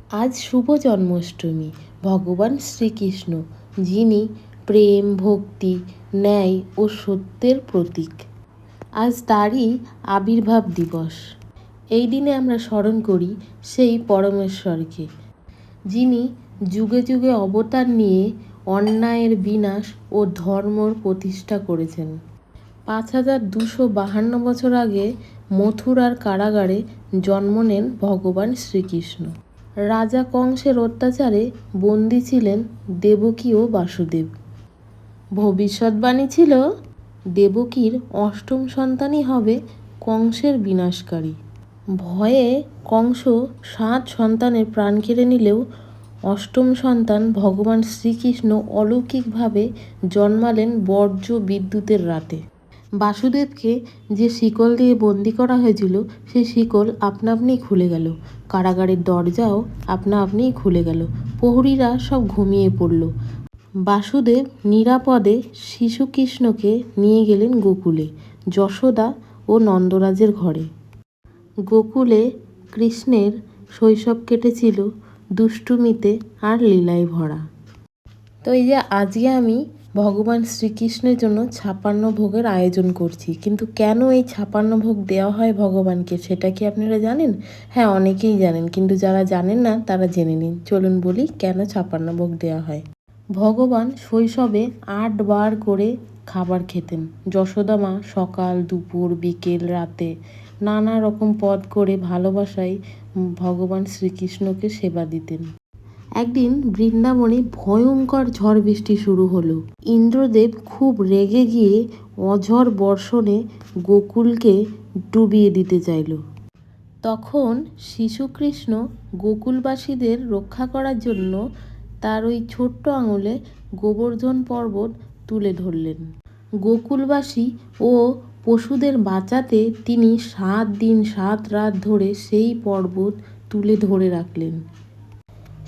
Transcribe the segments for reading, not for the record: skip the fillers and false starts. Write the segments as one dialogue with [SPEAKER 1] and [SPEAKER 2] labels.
[SPEAKER 1] আজ শুভ জন্মাষ্টমী। ভগবান শ্রীকৃষ্ণ, যিনি প্রেম, ভক্তি, ন্যায় ও সত্যের প্রতীক, আজ তারই আবির্ভাব দিবস। এই দিনে আমরা স্মরণ করি সেই পরমেশ্বরকে, যিনি যুগে যুগে অবতার নিয়ে অন্যায়ের বিনাশ ও ধর্মর প্রতিষ্ঠা করেছেন। 5252 বছর আগে মথুরার কারাগারে জন্ম নেন ভগবান শ্রীকৃষ্ণ। রাজা কংসের অত্যাচারে বন্দী ছিলেন দেবকী ও বাসুদেব। ভবিষ্যৎবাণী ছিল, দেবকীর অষ্টম সন্তানই হবে কংসের বিনাশকারী। ভয়ে কংস 7 সন্তানের প্রাণ কেড়ে নিলেও অষ্টম সন্তান ভগবান শ্রীকৃষ্ণ অলৌকিকভাবে জন্মালেন বজ্র বিদ্যুতের রাতে। বাসুদেবকে যে শিকল দিয়ে বন্দি করা হয়েছিল, সেই শিকল আপনা আপনিই খুলে গেল। কারাগারের দরজাও আপনা আপনিই খুলে গেল। প্রহরীরা সব ঘুমিয়ে পড়ল। বাসুদেব নিরাপদে শিশুকৃষ্ণকে নিয়ে গেলেন গোকুলে, যশোদা ও নন্দরাজের ঘরে। গোকুলে কৃষ্ণের শৈশব কেটেছিল দুষ্টুমিতে আর লীলায় ভরা। তো এই যে আজকে আমি ভগবান শ্রীকৃষ্ণের জন্য 56 ভোগের আয়োজন করছি। কিন্তু কেন এই 56 ভোগ দেওয়া হয় ভগবানকে, সেটা কি আপনারা জানেন? হ্যাঁ, অনেকেই জানেন, কিন্তু যারা জানেন না তারা জেনে নিন। চলুন বলি কেন 56 ভোগ দেওয়া হয়। ভগবান শৈশবে 8 বার করে খাবার খেতেন। যশোদা মা সকাল, দুপুর, বিকেল, রাতে নানা রকম পদ করে ভালোবাসায় ভগবান শ্রীকৃষ্ণকে সেবা দিতেন। একদিন বৃন্দাবনে ভয়ঙ্কর ঝড় বৃষ্টি শুরু হলো। ইন্দ্রদেব খুব রেগে গিয়ে অঝড় বর্ষণে গোকুলকে ডুবিয়ে দিতে চাইল। তখন শিশুকৃষ্ণ গোকুলবাসীদের রক্ষা করার জন্য তার ওই ছোট্ট আঙুলে গোবর্ধন পর্বত তুলে ধরলেন। গোকুলবাসী ও পশুদের বাঁচাতে তিনি 7 দিন 7 রাত ধরে সেই পর্বত তুলে ধরে রাখলেন।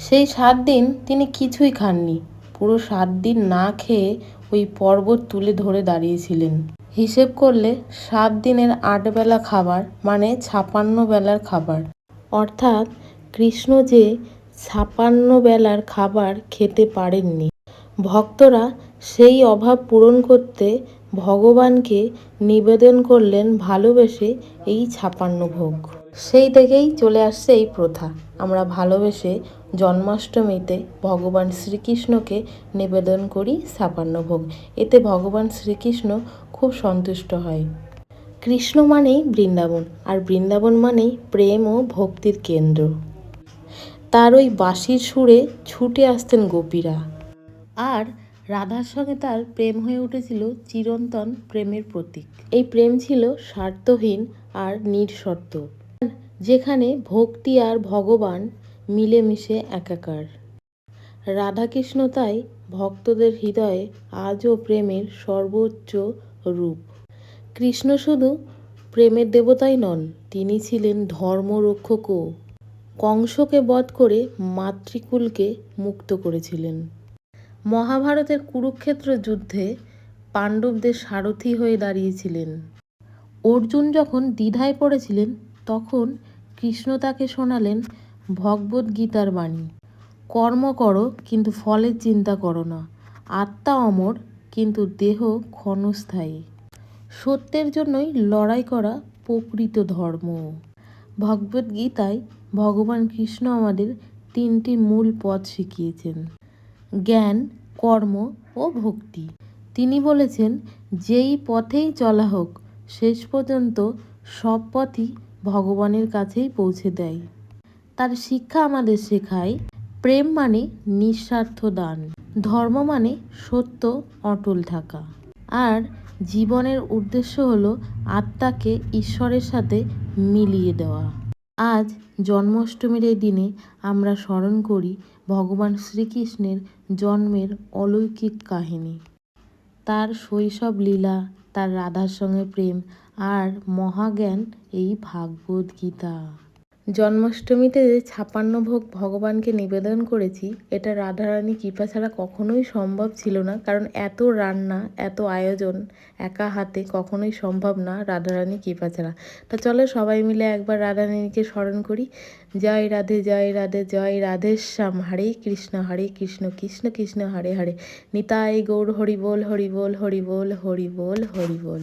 [SPEAKER 1] সেই 7 দিন তিনি কিছুই খাননি। পুরো 7 দিন না খেয়ে ওই পর্বত তুলে ধরে দাঁড়িয়েছিলেন। হিসেব করলে 7 দিনের 8 বেলা খাবার মানে 56 বেলার খাবার। অর্থাৎ কৃষ্ণ যে 56 বেলার খাবার খেতে পারেননি। ভক্তরা সেই অভাব পূরণ করতে ভগবানকে নিবেদন করলেন ভালোবেসে এই 56 ভোগ। সেই থেকেই চলে আসছে এই প্রথা। আমরা ভালোবেসে জন্মাষ্টমীতে ভগবান শ্রীকৃষ্ণকে নিবেদন করি 56 ভোগ। এতে ভগবান শ্রীকৃষ্ণ খুব সন্তুষ্ট হয়। কৃষ্ণ মানেই বৃন্দাবন, আর বৃন্দাবন মানেই প্রেম ও ভক্তির কেন্দ্র। তার ওই বাঁশির সুরে ছুটে আসতেন গোপীরা, আর রাধার সঙ্গে তার প্রেম হয়ে উঠেছিল চিরন্তন প্রেমের প্রতীক। এই প্রেম ছিল স্বার্থহীন আর নিঃশর্ত, যেখানে ভক্তি আর ভগবান মিলেমিশে একাকার। রাধাকৃষ্ণ তাই ভক্তদের হৃদয়ে আজও প্রেমের সর্বোচ্চ রূপ। কৃষ্ণ শুধু প্রেমের দেবতাই নন, তিনি ছিলেন ধর্মরক্ষকও। কংসকে বধ করে মাতৃকুলকে মুক্ত করেছিলেন। মহাভারতের কুরুক্ষেত্র যুদ্ধে পাণ্ডবদের সারথি হয়ে দাঁড়িয়েছিলেন। অর্জুন যখন দ্বিধায় পড়েছিলেন, তখন কৃষ্ণ তাকে শোনালেন ভগবদ্গীতার বাণী। কর্ম করো কিন্তু ফলের চিন্তা করো না। আত্মা অমর কিন্তু দেহ ক্ষণস্থায়ী। সত্যের জন্যই লড়াই করা প্রকৃত ধর্ম। ভগবদ্গীতায় ভগবান কৃষ্ণ আমাদের 3টি মূল পথ শিখিয়েছেন: জ্ঞান, কর্ম ও ভক্তি। তিনি বলেছেন, যেই পথেই চলা হোক, শেষ পর্যন্ত সব পথই ভগবানের কাছেই পৌঁছে দেয়। তার শিক্ষা আমাদের শেখায়, প্রেম মানে নিঃস্বার্থ দান, ধর্ম মানে সত্য অটল থাকা, আর জীবনের উদ্দেশ্য হলো আত্মাকে ঈশ্বরের সাথে মিলিয়ে দেওয়া। আজ জন্মাষ্টমীর এই দিনে আমরা স্মরণ করি ভগবান শ্রীকৃষ্ণের জন্মের অলৌকিক কাহিনী, তার শৈশব লীলা, তার রাধার সঙ্গে প্রেম আর মহাজ্ঞান এই ভাগবত গীতা। জন্মাষ্টমীতে যে 56 ভোগ ভগবানকে নিবেদন করেছি, এটা রাধারানী কৃপা ছাড়া কখনোই সম্ভব ছিল না। কারণ এত রান্না, এত আয়োজন একা হাতে কখনোই সম্ভব না রাধারানী কৃপা ছাড়া। তা চলো সবাই মিলে একবার রাধারানীকে স্মরণ করি। জয় রাধে জয় রাধে জয় রাধেশ্যাম, হরে কৃষ্ণ কৃষ্ণ কৃষ্ণ হরে হরে, নিতাই গৌর হরি বল হরি বল হরি বল হরি বল হরি বল।